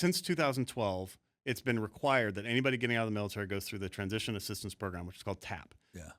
since 2012, it's been required that anybody getting out of the military goes through the Transition Assistance Program, which is called TAP. Yeah.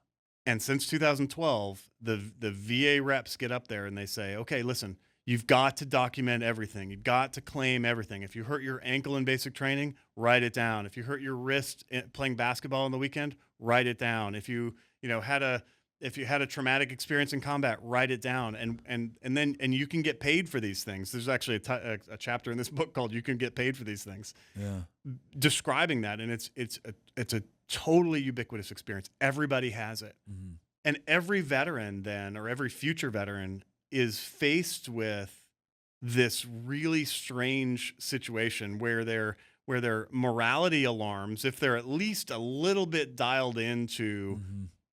And since 2012, the VA reps get up there and they say, okay, listen, you've got to document everything. You've got to claim everything. If you hurt your ankle in basic training, write it down. If you hurt your wrist playing basketball on the weekend, write it down. If you had a traumatic experience in combat, write it down. And then you can get paid for these things. There's actually a chapter in this book called "You Can Get Paid for These Things," describing that. And it's a totally ubiquitous experience. Everybody has it. Mm-hmm. And every veteran then, or every future veteran, is faced with this really strange situation where their morality alarms, if they're at least a little bit dialed into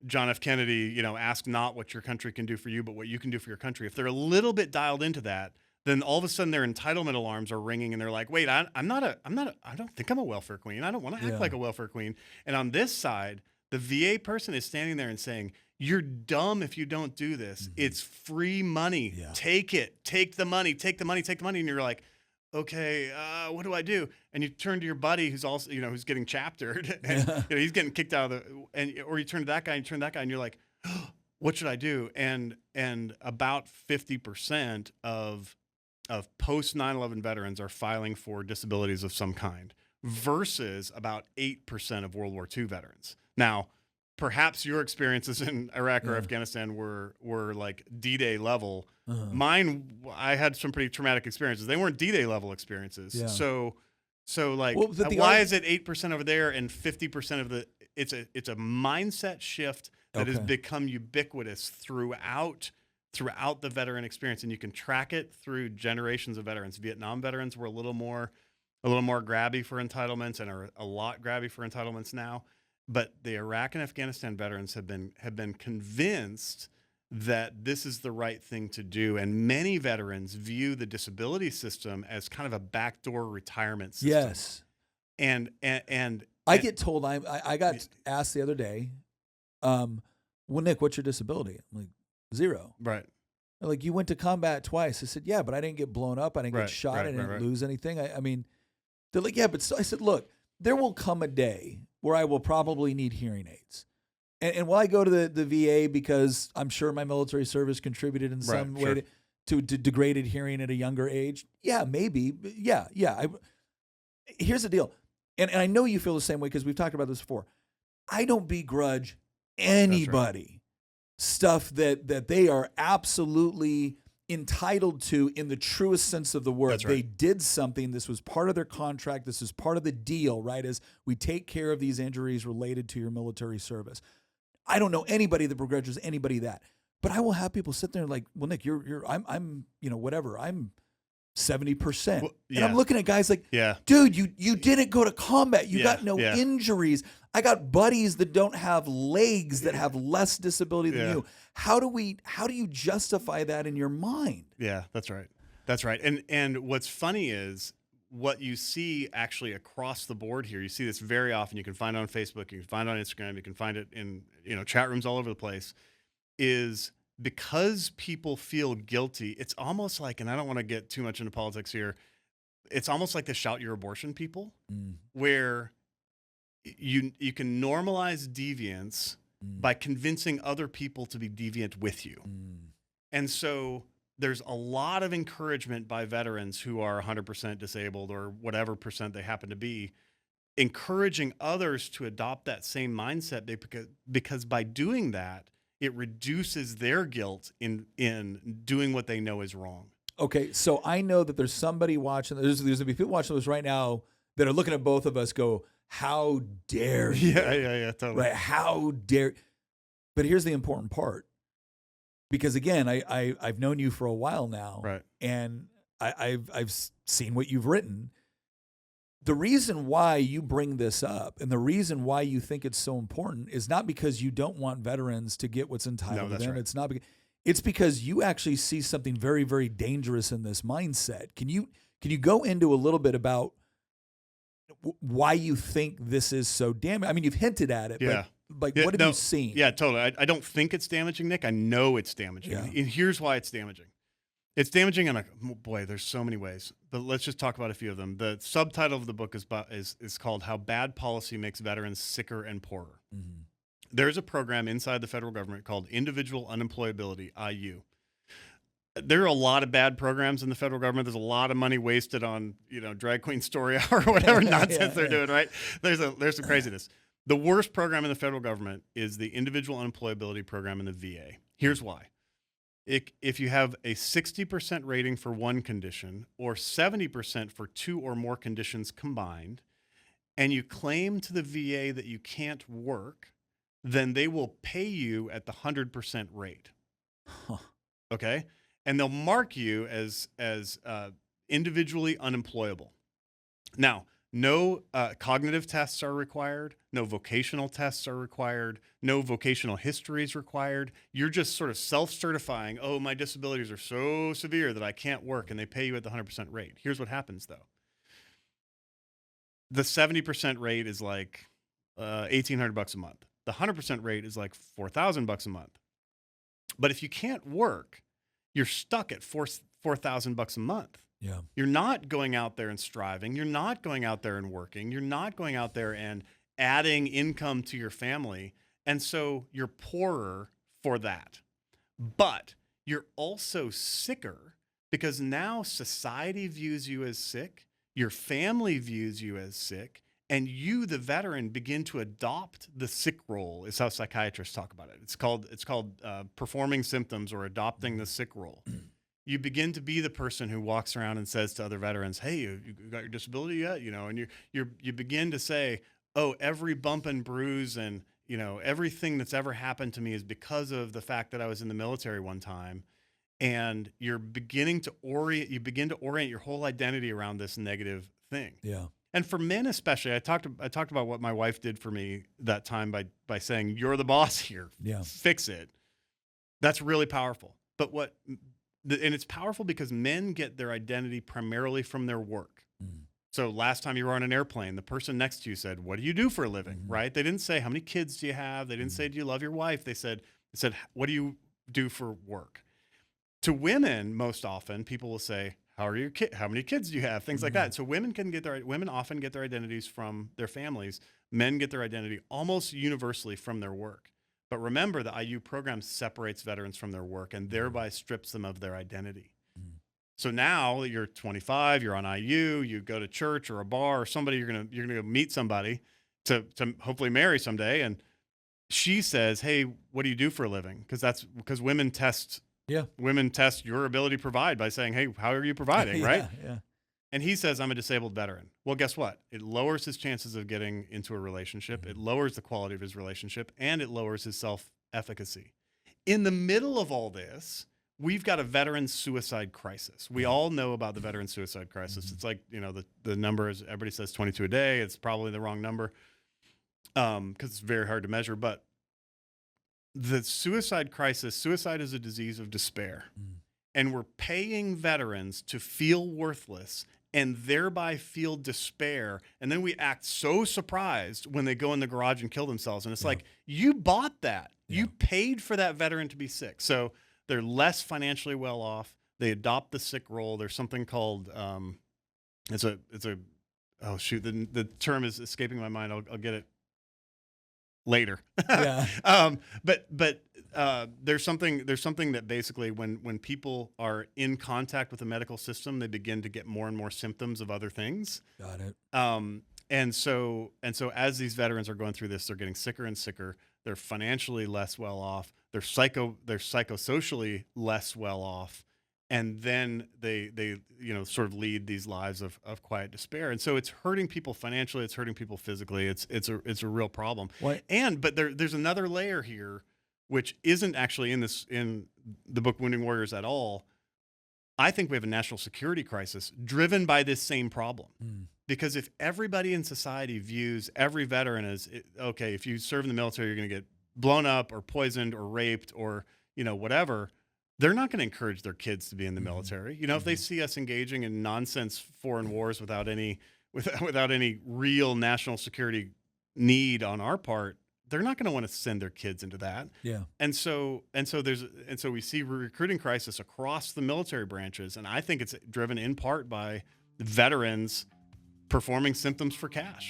John F. Kennedy, ask not what your country can do for you, but what you can do for your country. If they're a little bit dialed into that, then all of a sudden their entitlement alarms are ringing and they're like, wait, I don't think I'm a welfare queen. I don't want to act like a welfare queen. And on this side, the VA person is standing there and saying, you're dumb if you don't do this. Mm-hmm. It's free money. Yeah. Take it. Take the money. Take the money. Take the money. And you're like, okay, what do I do? And you turn to your buddy who's also, who's getting chaptered, and he's getting kicked out of or you turn to that guy and you're like, oh, what should I do? And about 50% of post 9/11 veterans are filing for disabilities of some kind, versus about 8% of World War II veterans. Now, perhaps your experiences in Iraq or Afghanistan were like D-Day level. Uh-huh. Mine, I had some pretty traumatic experiences. They weren't D-Day level experiences. Yeah. So like, why is it 8% over there and 50% of it's a mindset shift that has become ubiquitous throughout the veteran experience, and you can track it through generations of veterans. Vietnam veterans were a little more grabby for entitlements and are a lot grabby for entitlements now. But the Iraq and Afghanistan veterans have been convinced that this is the right thing to do, and many veterans view the disability system as kind of a backdoor retirement system. Yes, and I get told I got asked the other day, well, Nick, what's your disability? I'm like, 0. Right. They're like, you went to combat twice. I said, yeah, but I didn't get blown up. I didn't get shot. I didn't lose anything. I mean, they're like, yeah, but I said, look, there will come a day where I will probably need hearing aids. And will I go to the VA because I'm sure my military service contributed in some way to degraded hearing at a younger age? Yeah, maybe. Yeah. Here's the deal. And I know you feel the same way because we've talked about this before. I don't begrudge anybody stuff that they are absolutely entitled to in the truest sense of the word. That's right. They did something. This was part of their contract. This is part of the deal, right? As we take care of these injuries related to your military service. I don't know anybody that begrudges anybody that, but I will have people sit there and like, well, Nick, I'm whatever. I'm 70%. Well, and I'm looking at guys like, dude, you didn't go to combat. You got no injuries. I got buddies that don't have legs that have less disability than you. How do you justify that in your mind? Yeah, that's right. That's right. And what's funny is what you see actually across the board here. You see this very often. You can find it on Facebook. You can find it on Instagram. You can find it in chat rooms all over the place. Is because people feel guilty. It's almost like, and I don't want to get too much into politics here. It's almost like the shout your abortion people, where you can normalize deviance by convincing other people to be deviant with you. And so there's a lot of encouragement by veterans who are 100% disabled or whatever percent they happen to be, encouraging others to adopt that same mindset because by doing that, it reduces their guilt in doing what they know is wrong. Okay, so I know that there's somebody watching. There's going to be people watching this right now that are looking at both of us go, how dare you? Yeah, totally. Right, how dare. But here's the important part. Because again, I've known you for a while now, right? And I've seen what you've written. The reason why you bring this up and the reason why you think it's so important is not because you don't want veterans to get what's entitled to them. Right. It's not. It's because you actually see something very, very dangerous in this mindset. Can you go into a little bit about why you think this is so damaging? I mean, you've hinted at it, but what have you seen? Yeah, totally. I don't think it's damaging, Nick. I know it's damaging. Yeah. And here's why it's damaging. It's damaging in boy, there's so many ways, but let's just talk about a few of them. The subtitle of the book is called How Bad Policy Makes Veterans Sicker and Poorer. Mm-hmm. There's a program inside the federal government called Individual Unemployability, IU. There are a lot of bad programs in the federal government. There's a lot of money wasted on, drag queen story hour or whatever nonsense they're doing, right? There's some craziness. The worst program in the federal government is the Individual Unemployability Program in the VA. Here's why. If you have a 60% rating for one condition or 70% for two or more conditions combined, and you claim to the VA that you can't work, then they will pay you at the 100% rate. Huh. Okay? And they'll mark you as individually unemployable. Now, no cognitive tests are required. No vocational tests are required. No vocational history is required. You're just sort of self-certifying, oh, my disabilities are so severe that I can't work, and they pay you at the 100% rate. Here's what happens, though. The 70% rate is like $1,800 a month. The 100% rate is like $4,000 a month. But if you can't work, you're stuck at $4,000 a month. Yeah. You're not going out there and striving. You're not going out there and working. You're not going out there and adding income to your family. And so you're poorer for that. But you're also sicker because now society views you as sick. Your family views you as sick. And you, the veteran, begin to adopt the sick role, is how psychiatrists talk about it. It's called performing symptoms or adopting the sick role. You begin to be the person who walks around and says to other veterans, "Hey, you got your disability yet?" And you begin to say, "Oh, every bump and bruise and everything that's ever happened to me is because of the fact that I was in the military one time." And you begin to orient your whole identity around this negative thing. Yeah. And for men especially, I talked about what my wife did for me that time by saying, "You're the boss here. Yeah. Fix it." That's really powerful. But and it's powerful because men get their identity primarily from their work. Mm. So last time you were on an airplane, the person next to you said, "What do you do for a living?" Mm-hmm. Right? They didn't say, "How many kids do you have?" They didn't say, "Do you love your wife?" They said, "What do you do for work?" To women, most often, people will say, "How are your kids? How many kids do you have?" Things like that. So women often get their identities from their families. Men get their identity almost universally from their work. But remember, the IU program separates veterans from their work and thereby strips them of their identity. Mm. So now that you're 25, you're on IU, you go to church or a bar or somebody, you're gonna go meet somebody to hopefully marry someday, and she says, "Hey, what do you do for a living?" Because women test. Yeah. Women test your ability to provide by saying, "Hey, how are you providing?" Right? Yeah. And he says, "I'm a disabled veteran." Well, guess what? It lowers his chances of getting into a relationship. It lowers the quality of his relationship, and it lowers his self-efficacy. In the middle of all this, we've got a veteran suicide crisis. We all know about the veteran suicide crisis. It's like, the number is, everybody says 22 a day. It's probably the wrong number because it's very hard to measure. But the suicide crisis, suicide is a disease of despair. Mm. And we're paying veterans to feel worthless and thereby feel despair. And then we act so surprised when they go in the garage and kill themselves. And it's like, you bought that. Yeah. You paid for that veteran to be sick. So they're less financially well off. They adopt the sick role. There's something called, oh shoot, the term is escaping my mind. I'll get it later. Yeah. But there's something that basically when people are in contact with the medical system, they begin to get more and more symptoms of other things. Got it. And so as these veterans are going through this, they're getting sicker and sicker. They're financially less well off. They're psychosocially less well off. And then they sort of lead these lives of quiet despair. And so it's hurting people financially. It's hurting people physically. It's a real problem. What? But there's another layer here, which isn't actually in the book Wounding Warriors at all. I think we have a national security crisis driven by this same problem. Mm. Because if everybody in society views every veteran as, okay, if you serve in the military, you're going to get blown up or poisoned or raped or whatever, they're not going to encourage their kids to be in the military. If they see us engaging in nonsense foreign wars without any real national security need on our part, they're not going to want to send their kids into that. Yeah. And so we see recruiting crisis across the military branches, and I think it's driven in part by veterans performing symptoms for cash.